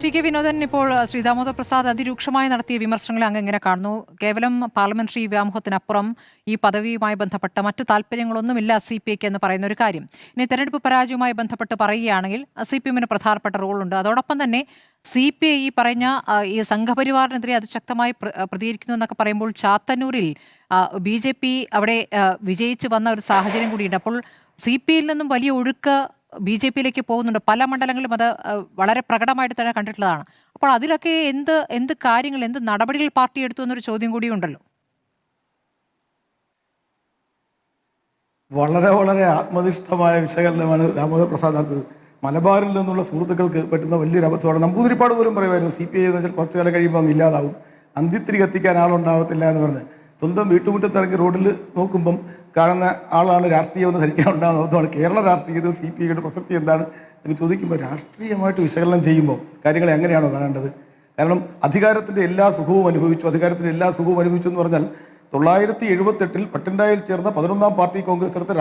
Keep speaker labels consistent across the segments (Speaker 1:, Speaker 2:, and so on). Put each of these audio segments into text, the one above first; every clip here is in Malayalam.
Speaker 1: ടി.കെ. വിനോദൻ, ഇപ്പോൾ ശ്രീ ദാമോദർ പ്രസാദ് അതിരൂക്ഷമായി നടത്തിയ വിമർശനങ്ങളെ അങ്ങ് എങ്ങനെ കാണുന്നു? കേവലം പാർലമെന്ററി വ്യാമോഹത്തിനപ്പുറം ഈ പദവിയുമായി ബന്ധപ്പെട്ട മറ്റ് താല്പര്യങ്ങളൊന്നുമില്ല CPIക്ക് എന്ന് പറയുന്ന ഒരു കാര്യം. ഇനി തെരഞ്ഞെടുപ്പ് പരാജയവുമായി ബന്ധപ്പെട്ട് പറയുകയാണെങ്കിൽ CPM-ന് പ്രധാനപ്പെട്ട റോളുണ്ട്. അതോടൊപ്പം തന്നെ CPI ഈ പറഞ്ഞ ഈ സംഘപരിവാറിനെതിരെ അതിശക്തമായി പ്രതികരിക്കുന്നു എന്നൊക്കെ പറയുമ്പോൾ ചാത്തന്നൂരിൽ BJP അവിടെ വിജയിച്ച് വന്ന ഒരു സാഹചര്യം കൂടിയുണ്ട്. അപ്പോൾ CPIയിൽ നിന്നും വലിയ ഒഴുക്ക് BJP-യിലേക്ക് പോകുന്നുണ്ട്. പല മണ്ഡലങ്ങളിലും അത് വളരെ പ്രകടമായിട്ട് തന്നെ കണ്ടിട്ടുള്ളതാണ്. അപ്പോൾ അതിലൊക്കെ എന്ത് കാര്യങ്ങൾ, എന്ത് നടപടികൾ പാർട്ടി എടുത്തു എന്നൊരു ചോദ്യം കൂടിയുണ്ടല്ലോ.
Speaker 2: വളരെ വളരെ ആത്മനിഷ്ഠമായ വിശകലനമാണ് ദാമോദർ പ്രസാദ് നടത്തിയത്. മലബാറിൽ നിന്നുള്ള സുഹൃത്തുക്കൾക്ക് പറ്റുന്ന വലിയൊരു അബദ്ധമാണ്. നമ്പൂതിരിപ്പാട് പോലും പറയുമായിരുന്നു CPI എന്ന് വെച്ചാൽ കുറച്ചു കാലം കഴിയുമ്പോൾ അങ്ങ് ഇല്ലാതാവും, അന്തിത്തിരി കത്തിക്കാൻ ആളുണ്ടാവത്തില്ല എന്ന് പറഞ്ഞ്. സ്വന്തം വീട്ടുമുറ്റത്തിറങ്ങി റോഡിൽ നോക്കുമ്പം കാണുന്ന ആളാണ് രാഷ്ട്രീയമെന്ന് ധരിക്കാനുണ്ടാകുന്ന അബദ്ധമാണ്. കേരള രാഷ്ട്രീയത്തിൽ CPIയുടെ പ്രസക്തി എന്താണ് എന്ന് ചോദിക്കുമ്പോൾ രാഷ്ട്രീയമായിട്ട് വിശകലനം ചെയ്യുമ്പോൾ കാര്യങ്ങളെ എങ്ങനെയാണോ കാണേണ്ടത്? കാരണം അധികാരത്തിൻ്റെ എല്ലാ സുഖവും അനുഭവിച്ചു എന്ന് പറഞ്ഞാൽ 1978 പട്ടിൻഡായിൽ ചേർന്ന 11-ാം പാർട്ടി കോൺഗ്രസ് എടുത്ത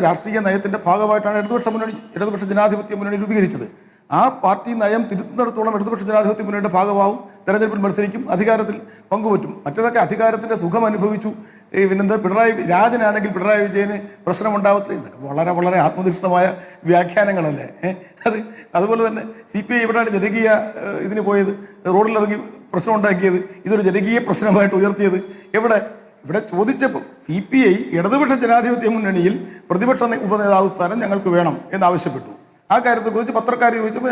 Speaker 2: രാഷ്ട്രീയ നയത്തിൻ്റെ ഭാഗമായിട്ടാണ് ഇടതുപക്ഷ ജനാധിപത്യ മുന്നണി രൂപീകരിച്ചത്. ആ പാർട്ടി നയം തിരുത്തുന്നിടത്തോളം ഇടതുപക്ഷ ജനാധിപത്യ മുന്നണിയുടെ ഭാഗമാവും, തെരഞ്ഞെടുപ്പിൽ മത്സരിക്കും, അധികാരത്തിൽ പങ്കുപറ്റും. മറ്റേതൊക്കെ അധികാരത്തിൻ്റെ സുഖം അനുഭവിച്ചു. പിന്നെന്താ പിണറായി രാജനാണെങ്കിൽ പിണറായി വിജയന് പ്രശ്നമുണ്ടാവത്തില്ല. ഇതൊക്കെ വളരെ വളരെ ആത്മനിഷ്ഠമായ വ്യാഖ്യാനങ്ങളല്ലേ. അതുപോലെ തന്നെ CPI എവിടെയാണ് ജനകീയ ഇതിന് പോയത്, റോഡിലിറങ്ങി പ്രശ്നം ഉണ്ടാക്കിയത്, ഇതൊരു ജനകീയ പ്രശ്നമായിട്ട് ഉയർത്തിയത് ഇവിടെ ചോദിച്ചപ്പോൾ CPI ഇടതുപക്ഷ ജനാധിപത്യ മുന്നണിയിൽ പ്രതിപക്ഷ ഉപനേതാവ് സ്ഥാനം ഞങ്ങൾക്ക് വേണം എന്നാവശ്യപ്പെട്ടു. ആ കാര്യത്തെക്കുറിച്ച് പത്രക്കാർ ചോദിച്ചപ്പോൾ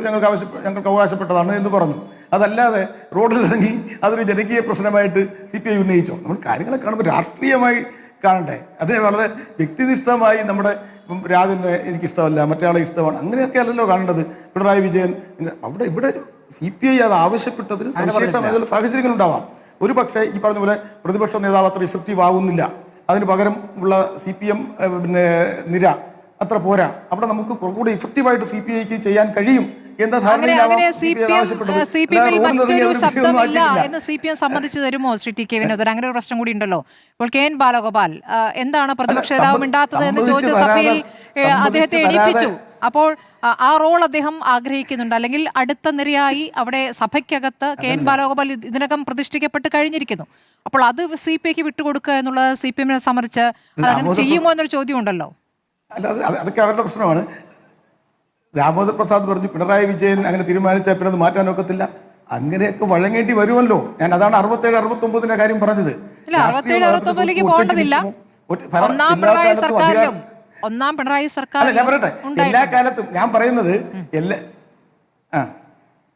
Speaker 2: ഞങ്ങൾക്ക് അവകാശപ്പെട്ടതാണ് എന്ന് പറഞ്ഞു. അതല്ലാതെ റോഡിലിറങ്ങി അതൊരു ജനകീയ പ്രശ്നമായിട്ട് CPI ഉന്നയിച്ചോ? നമ്മൾ കാര്യങ്ങളെ കാണുമ്പോൾ രാഷ്ട്രീയമായി കാണണ്ടേ. അതിനെ വളരെ വ്യക്തിനിഷ്ഠമായി നമ്മുടെ രാജനെ എനിക്കിഷ്ടമല്ല, മറ്റേ ഇഷ്ടമാണ്, അങ്ങനെയൊക്കെ അല്ലല്ലോ കാണേണ്ടത്. പിണറായി വിജയൻ ഇവിടെ CPI അത് ആവശ്യപ്പെട്ടതിന് സവിശേഷമായ സാഹചര്യങ്ങളുണ്ടാവാം. ഒരു പക്ഷേ ഈ പറഞ്ഞ പോലെ പ്രതിപക്ഷ നേതാവ് അത്ര ഇഫക്റ്റീവ് ആവുന്നില്ല, അതിന് പകരം ഉള്ള CPM നിര അത്ര പോരാ, അവിടെ നമുക്ക് കുറച്ചുകൂടി ഇഫക്റ്റീവായിട്ട് CPIക്ക് ചെയ്യാൻ കഴിയും എന്ന
Speaker 1: CPM സമ്മതിച്ചു തരുമോ ശ്രീ ടി.കെ. വിനോദൻ? അങ്ങനെ ഒരു പ്രശ്നം കൂടി ഉണ്ടല്ലോ. ഇപ്പോൾ KN ബാലഗോപാൽ എന്താണ് പ്രതിപക്ഷ നേതാവ് മിണ്ടാത്തത് എന്ന് ചോദിച്ച സഭയിൽ അദ്ദേഹത്തെ എണീപ്പിച്ചു. അപ്പോൾ ആ റോൾ അദ്ദേഹം ആഗ്രഹിക്കുന്നുണ്ട്, അല്ലെങ്കിൽ അടുത്ത നിരയായി അവിടെ സഭയ്ക്കകത്ത് KN ബാലഗോപാൽ ഇതിനകം പ്രതിഷ്ഠിക്കപ്പെട്ട് കഴിഞ്ഞിരിക്കുന്നു. അപ്പോൾ അത് CPIക്ക് വിട്ടുകൊടുക്കുക എന്നുള്ളത് CPM-നെ സംബന്ധിച്ച് ചെയ്യുമോ എന്നൊരു ചോദ്യം ഉണ്ടല്ലോ.
Speaker 2: അല്ല, അതൊക്കെ അവരുടെ പ്രശ്നമാണ്. ദാമോദർ പ്രസാദ് പറഞ്ഞു പിണറായി വിജയൻ അങ്ങനെ തീരുമാനിച്ചാൽ പിന്നെ അത് മാറ്റാൻ ഒക്കത്തില്ല. അങ്ങനെയൊക്കെ വഴങ്ങേണ്ടി വരുമല്ലോ. ഞാൻ അതാണ് 67-69 കാര്യം പറഞ്ഞത്.
Speaker 1: ഒന്നാം പിണറായി സർക്കാർ
Speaker 2: ഞാൻ പറയട്ടെ, എല്ലാ കാലത്തും ഞാൻ പറയുന്നത്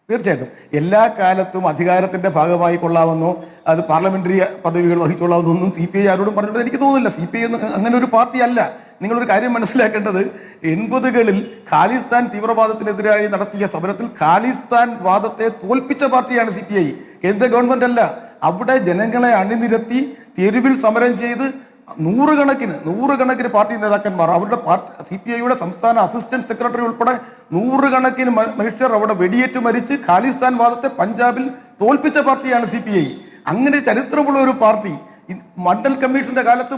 Speaker 2: തീർച്ചയായിട്ടും എല്ലാ കാലത്തും അധികാരത്തിന്റെ ഭാഗമായി കൊള്ളാവുന്നോ അത് പാർലമെന്ററി പദവികൾ വഹിച്ചുകൊള്ളാവുന്നൊന്നും CPI ആരോടും പറഞ്ഞിട്ട് എനിക്ക് തോന്നുന്നില്ല. CPI അങ്ങനെ ഒരു പാർട്ടിയല്ല. നിങ്ങളൊരു കാര്യം മനസ്സിലാക്കേണ്ടത്, 80കളിൽ ഖാലിസ്ഥാൻ തീവ്രവാദത്തിനെതിരായി നടത്തിയ സമരത്തിൽ ഖാലിസ്ഥാൻ വാദത്തെ തോൽപ്പിച്ച പാർട്ടിയാണ് CPI. കേന്ദ്ര ഗവൺമെന്റ് അല്ല. അവിടെ ജനങ്ങളെ അണിനിരത്തി തെരുവിൽ സമരം ചെയ്ത് നൂറുകണക്കിന് പാർട്ടി നേതാക്കന്മാർ, അവരുടെ CPIയുടെ സംസ്ഥാന അസിസ്റ്റന്റ് സെക്രട്ടറി ഉൾപ്പെടെ നൂറുകണക്കിന് മനുഷ്യർ അവിടെ വെടിയേറ്റ് മരിച്ച് ഖാലിസ്ഥാൻ വാദത്തെ പഞ്ചാബിൽ തോൽപ്പിച്ച പാർട്ടിയാണ് CPI. അങ്ങനെ ചരിത്രമുള്ള ഒരു പാർട്ടി മണ്ഡൽ കമ്മീഷന്റെ കാലത്ത്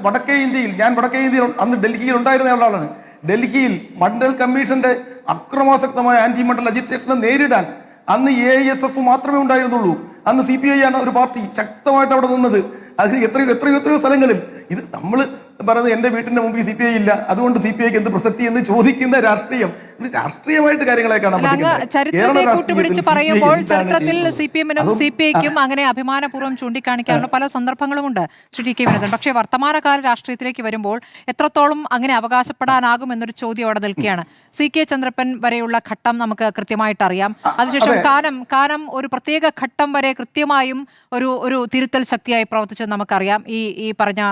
Speaker 2: ഞാൻ വടക്കേ ഇന്ത്യയിൽ അന്ന് ഡൽഹിയിൽ ഉണ്ടായിരുന്ന ആളാണ്. ഡൽഹിയിൽ മണ്ഡൽ കമ്മീഷന്റെ അക്രമാസക്തമായ ആന്റി മണ്ഡൽ അജിറ്റേഷനെ നേരിടാൻ അന്ന് AISF മാത്രമേ ഉണ്ടായിരുന്നുള്ളൂ. അന്ന് CPI ആണ് ഒരു പാർട്ടി ശക്തമായിട്ട് അവിടെ നിന്നത്. അതിന് എത്രയോ സ്ഥലങ്ങളിൽ ഇത് നമ്മൾ പറയുന്നത് എൻ്റെ വീട്ടിന്റെ മുമ്പിൽ CPI ഇല്ല, അതുകൊണ്ട് CPIക്ക് എന്ത് പ്രസക്തി എന്ന് ചോദിക്കുന്ന രാഷ്ട്രീയമായിട്ട് കാര്യങ്ങളെ കാണാൻ
Speaker 1: ചരിത്രത്തെ പറയുമ്പോൾ ചരിത്രത്തിൽ CPM-നും CPIക്കും അങ്ങനെ അഭിമാനപൂർവ്വം ചൂണ്ടിക്കാണിക്കാനുള്ള പല സന്ദർഭങ്ങളുമുണ്ട് ശ്രീ ടി.കെ. വിനോദൻ. പക്ഷേ വർത്തമാനകാല രാഷ്ട്രീയത്തിലേക്ക് വരുമ്പോൾ എത്രത്തോളം അങ്ങനെ അവകാശപ്പെടാനാകും എന്നൊരു ചോദ്യം അവിടെ നിൽക്കുകയാണ്. CK ചന്ദ്രപ്പൻ വരെയുള്ള ഘട്ടം നമുക്ക് കൃത്യമായിട്ട് അറിയാം. അതിനുശേഷം കാനം ഒരു പ്രത്യേക ഘട്ടം വരെ കൃത്യമായും ഒരു തിരുത്തൽ ശക്തിയായി പ്രവർത്തിച്ചത് നമുക്കറിയാം. ഈ പറഞ്ഞ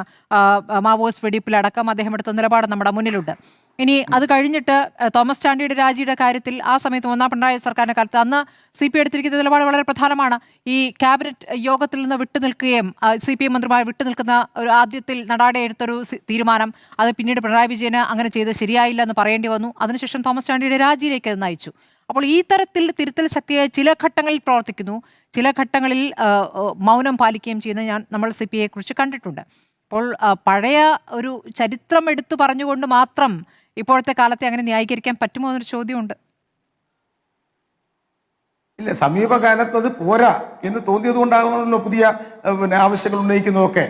Speaker 1: മാവോയിസ്റ്റ് വെടിപ്പിലടക്കം അദ്ദേഹം എടുത്ത നിലപാട് നമ്മുടെ മുന്നിലുണ്ട്. ഇനി അത് കഴിഞ്ഞിട്ട് തോമസ് ചാണ്ടിയുടെ രാജിയുടെ കാര്യത്തിൽ ആ സമയത്ത് ഒന്നാം പിണറായി സർക്കാരിന്റെ കാലത്ത് അന്ന് CPI എടുത്തിരിക്കുന്ന നിലപാട് വളരെ പ്രധാനമാണ്. ഈ ക്യാബിനറ്റ് യോഗത്തിൽ നിന്ന് വിട്ടുനിൽക്കുകയും CPI മന്ത്രിമാർ വിട്ടുനിൽക്കുന്ന ഒരു ആദ്യത്തിൽ നടാടെ എടുത്തൊരു തീരുമാനം, അത് പിന്നീട് പിണറായി വിജയന് അങ്ങനെ ചെയ്ത് ശരിയായില്ല എന്ന് പറയേണ്ടി വന്നു. അതിനുശേഷം തോമസ് ചാണ്ടിയുടെ രാജിയിലേക്ക് അത് നയിച്ചു. അപ്പോൾ ഈ തരത്തിൽ തിരുത്തൽ ശക്തിയായി ചില ഘട്ടങ്ങളിൽ പ്രവർത്തിക്കുന്നു, ചില ഘട്ടങ്ങളിൽ മൗനം പാലിക്കുകയും ചെയ്യുന്നത് നമ്മൾ CPIയെ കുറിച്ച് കണ്ടിട്ടുണ്ട്. അപ്പോൾ പഴയ ഒരു ചരിത്രം എടുത്തു പറഞ്ഞുകൊണ്ട് മാത്രം ഇപ്പോഴത്തെ കാലത്തെ അങ്ങനെ ന്യായീകരിക്കാൻ പറ്റുമോ എന്നൊരു ചോദ്യമുണ്ട്.
Speaker 2: ഇല്ല, സമീപകാലത്ത് അത് പോരാ എന്ന് തോന്നിയത് കൊണ്ടാകുമല്ലോ പുതിയ ആവശ്യങ്ങൾ ഉന്നയിക്കുന്നതൊക്കെ.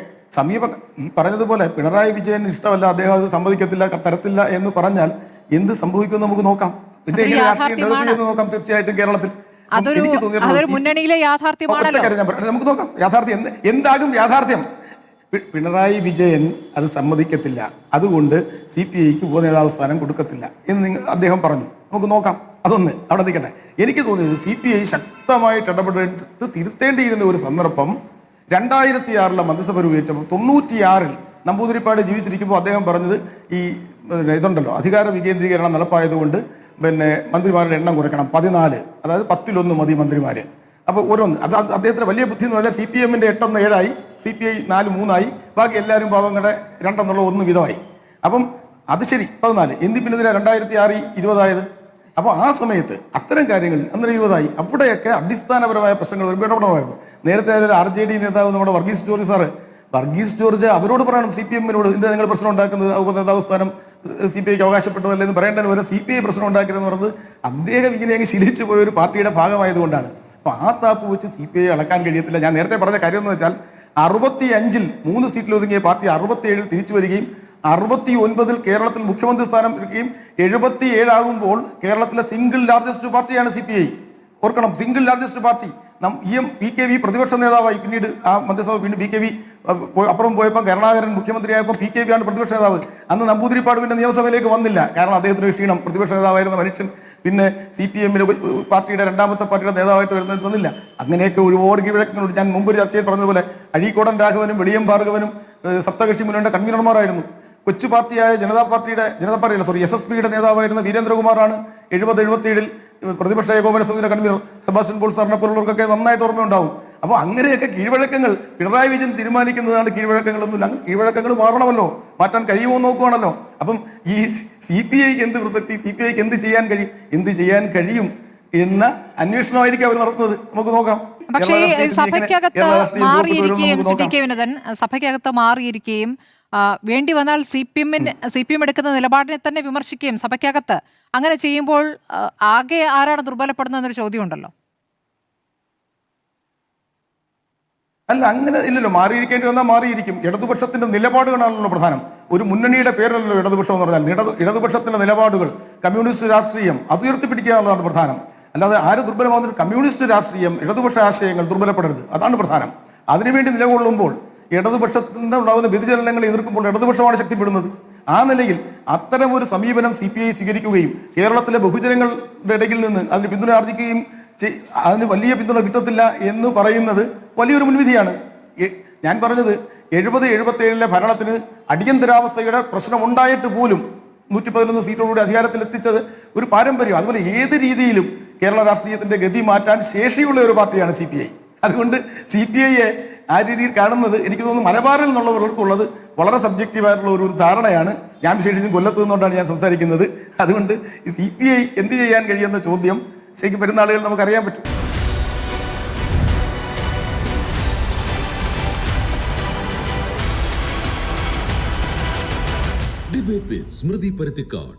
Speaker 2: ഈ പറഞ്ഞതുപോലെ പിണറായി വിജയൻ ഇഷ്ടമല്ല, അദ്ദേഹം അത് സമ്മതിക്കത്തില്ല, തരത്തില്ല എന്ന് പറഞ്ഞാൽ എന്ത് സംഭവിക്കുമെന്ന് നമുക്ക് നോക്കാം. പിന്നെ എങ്ങനെ രാഷ്ട്രീയം ഡെവലപ്പ് ചെയ്യുന്നത് നോക്കാം. തീർച്ചയായിട്ടും കേരളത്തിൽ എനിക്ക്
Speaker 1: മുന്നണിയിലെ യാഥാർത്ഥ്യമാണ്.
Speaker 2: നമുക്ക് നോക്കാം യാഥാർത്ഥ്യം എന്താകും. യാഥാർത്ഥ്യം പിണറായി വിജയൻ അത് സമ്മതിക്കത്തില്ല, അതുകൊണ്ട് CPIക്ക് ഉപനേതാവ് സ്ഥാനം കൊടുക്കത്തില്ല എന്ന് അദ്ദേഹം പറഞ്ഞു. നമുക്ക് നോക്കാം. അതൊന്ന് അവിടെ നിൽക്കട്ടെ. എനിക്ക് തോന്നിയത് CPI ശക്തമായിട്ട് ഇടപെട്ട് തിരുത്തേണ്ടിയിരുന്ന ഒരു സന്ദർഭം 2006 മന്ത്രിസഭ രൂപീകരിച്ചപ്പോൾ 96 നമ്പൂതിരിപ്പാട് ജീവിച്ചിരിക്കുമ്പോൾ അദ്ദേഹം പറഞ്ഞത് ഈ ഇതുണ്ടല്ലോ, അധികാര വികേന്ദ്രീകരണം നടപ്പായതുകൊണ്ട് മന്ത്രിമാരുടെ എണ്ണം കുറയ്ക്കണം, 14, അതായത് 10-1 മതി മന്ത്രിമാർ. അപ്പോൾ ഓരോന്ന് അത് അദ്ദേഹത്തിന് വലിയ ബുദ്ധി എന്ന് പറഞ്ഞാൽ CPMന്റെ 8 7 CPI 4 3 ബാക്കി എല്ലാവരും പാവങ്ങളുടെ 2 1 വീതമായി. അപ്പം അത് ശരി 14 പിന്നെ ഇതിന് 2006 20 അപ്പോൾ ആ സമയത്ത് അത്തരം കാര്യങ്ങൾ അന്നേരം 20 അവിടെയൊക്കെ അടിസ്ഥാനപരമായ പ്രശ്നങ്ങൾ ഇടപെടണമായിരുന്നു. നേരത്തെ RJD നേതാവ് നമ്മുടെ Varghese George sir, Varghese George അവരോട് പറയണം, CPMനോട് എന്താ നിങ്ങൾ പ്രശ്നം ഉണ്ടാക്കുന്നത്, ഉപനേതാവ് സ്ഥാനം CPIക്ക് അവകാശപ്പെട്ടതല്ലേ എന്ന് പറയേണ്ടതിന് വരെ CPI പ്രശ്നം ഉണ്ടാക്കരുതെന്ന് പറഞ്ഞത് അദ്ദേഹം ഇങ്ങനെ അങ്ങ് ശീലിച്ചു പോയ ഒരു പാർട്ടിയുടെ ഭാഗമായതുകൊണ്ടാണ്. അപ്പോൾ ആ താപ്പ് വെച്ച് CPI അളക്കാൻ കഴിയത്തില്ല. ഞാൻ നേരത്തെ പറഞ്ഞ കാര്യം എന്ന് വെച്ചാൽ 65-ൽ 3 സീറ്റിൽ ഒതുങ്ങിയ പാർട്ടി 67-ൽ തിരിച്ചു വരികയും 69-ൽ കേരളത്തിൽ മുഖ്യമന്ത്രി സ്ഥാനം എടുക്കുകയും 77 ആകുമ്പോൾ കേരളത്തിലെ സിംഗിൾ ലാർജസ്റ്റ് പാർട്ടിയാണ് CPI. ഓർക്കണം, സിംഗിൾ ലാർജസ്റ്റ് പാർട്ടി. PKV പ്രതിപക്ഷ നേതാവായി, പിന്നീട് ആ മന്ത്രിസഭ പിന്നെ PKV അപ്പുറം പോയപ്പോൾ കരുണാകരൻ മുഖ്യമന്ത്രിയായപ്പോൾ PKV ആണ് പ്രതിപക്ഷ നേതാവ്. അന്ന് നമ്പൂതിരിപ്പാട് പിന്നെ നിയമസഭയിലേക്ക് വന്നില്ല, കാരണം അദ്ദേഹത്തിന് ക്ഷീണം. പ്രതിപക്ഷ നേതാവായിരുന്ന മനുഷ്യൻ പിന്നെ CPMന്റെ പാർട്ടിയുടെ രണ്ടാമത്തെ പാർട്ടിയുടെ നേതാവായിട്ട് വന്നില്ല. അങ്ങനെയൊക്കെ ഒരുപാട് കീഴ്വഴക്കങ്ങളുണ്ട്. ഞാൻ മുമ്പ് ചർച്ചയിൽ പറഞ്ഞതുപോലെ അഴീക്കോടൻ രാഘവനും വെളിയം ഭാർഗവനും സപ്തകക്ഷി മുന്നണിയുടെ കൺവീനർമാരായിരുന്നു. കൊച്ചു പാർട്ടിയായ SSPയുടെ നേതാവായിരുന്ന വീരേന്ദ്രകുമാറാണ് 70-77-ൽ പ്രതിപക്ഷ ഏകോപന സമിതിയുടെ കൺവീനർ. സെബാസ്റ്റ്യൻ പോൾ സാറിനെ പോലുള്ളവർക്കൊക്കെ നന്നായിട്ട് ഓർമ്മയുണ്ടാവും. അപ്പോൾ അങ്ങനെയൊക്കെ കീഴ്വഴക്കങ്ങൾ പിണറായി വിജയൻ തീരുമാനിക്കുന്നതാണ് കീഴ്വഴക്കങ്ങളൊന്നുമില്ല. അങ്ങനെ കീഴ്വഴക്കങ്ങൾ മാറണമല്ലോ, മാറ്റാൻ കഴിയുമോ നോക്കുവാണല്ലോ. അപ്പം ഈ CPIക്ക് എന്ത് പ്രസക്തി, CPIക്ക് എന്ത് ചെയ്യാൻ കഴിയും എന്ന അന്വേഷണമായിരിക്കും അവർ നടത്തുന്നത്. നമുക്ക് നോക്കാം.
Speaker 1: പക്ഷേ സഭയ്ക്കകത്ത് മാറിയിരിക്കുകയും വേണ്ടി വന്നാൽ CPM എടുക്കുന്ന നിലപാടിനെ തന്നെ വിമർശിക്കുകയും സഭയ്ക്കകത്ത് അങ്ങനെ ചെയ്യുമ്പോൾ ആകെ ആരാണ് ദുർബലപ്പെടുന്നതെന്നൊരു ചോദ്യമുണ്ടല്ലോ.
Speaker 2: അല്ല, അങ്ങനെ ഇല്ലല്ലോ. മാറിയിരിക്കേണ്ടി വന്നാൽ മാറിയിരിക്കും. ഇടതുപക്ഷത്തിന്റെ നിലപാടുകളാണല്ലോ പ്രധാനം. ഒരു മുന്നണിയുടെ പേരല്ലല്ലോ ഇടതുപക്ഷം എന്ന് പറഞ്ഞാൽ. ഇടതുപക്ഷത്തിന്റെ നിലപാടുകൾ, കമ്മ്യൂണിസ്റ്റ് രാഷ്ട്രീയം അത് ഉയർത്തിപ്പിടിക്കുക എന്നുള്ളതാണ് പ്രധാനം. അല്ലാതെ ആര് ദുർബലമാകുന്ന കമ്മ്യൂണിസ്റ്റ് രാഷ്ട്രീയം, ഇടതുപക്ഷ ആശയങ്ങൾ ദുർബലപ്പെടരുത്, അതാണ് പ്രധാനം. അതിനുവേണ്ടി നിലകൊള്ളുമ്പോൾ ഇടതുപക്ഷത്തിൽ നിന്ന് ഉണ്ടാകുന്ന വ്യതിചലനങ്ങളെ എതിർക്കുമ്പോൾ ഇടതുപക്ഷമാണ് ശക്തിപ്പെടുന്നത്. ആ നിലയിൽ അത്തരമൊരു സമീപനം CPI സ്വീകരിക്കുകയും കേരളത്തിലെ ബഹുജനങ്ങളുടെ ഇടയിൽ നിന്ന് അതിന് പിന്തുണ ആർജിക്കുകയും അതിന് വലിയ പിന്തുണ കിട്ടത്തില്ല എന്ന് പറയുന്നത് വലിയൊരു മുൻവിധിയാണ്. ഞാൻ പറഞ്ഞത് 70-77 ഭരണത്തിന് അടിയന്തരാവസ്ഥയുടെ പ്രശ്നമുണ്ടായിട്ട് പോലും 111 സീറ്റോടുകൂടി അധികാരത്തിലെത്തിച്ചത് ഒരു പാരമ്പര്യം. അതുപോലെ ഏത് രീതിയിലും കേരള രാഷ്ട്രീയത്തിന്റെ ഗതി മാറ്റാൻ ശേഷിയുള്ള ഒരു പാർട്ടിയാണ് CPI. അതുകൊണ്ട് CPIയെ ആ രീതിയിൽ കാണുന്നത് എനിക്ക് തോന്നുന്നു മലബാറിൽ നിന്നുള്ളവർക്കുള്ളത് വളരെ സബ്ജക്റ്റീവായിട്ടുള്ള ഒരു ധാരണയാണ്. ഞാൻ വിശേഷിച്ചും കൊല്ലത്ത് നിന്നുകൊണ്ടാണ് ഞാൻ സംസാരിക്കുന്നത്. അതുകൊണ്ട് ഈ CPI എന്ത് ചെയ്യാൻ കഴിയുന്ന ചോദ്യം ശരിക്കും പെരുന്നാളുകൾ നമുക്കറിയാൻ പറ്റും.
Speaker 3: ഡിബേറ്റ് വിത്ത് സ്മൃതി പരുത്തിക്കാട്.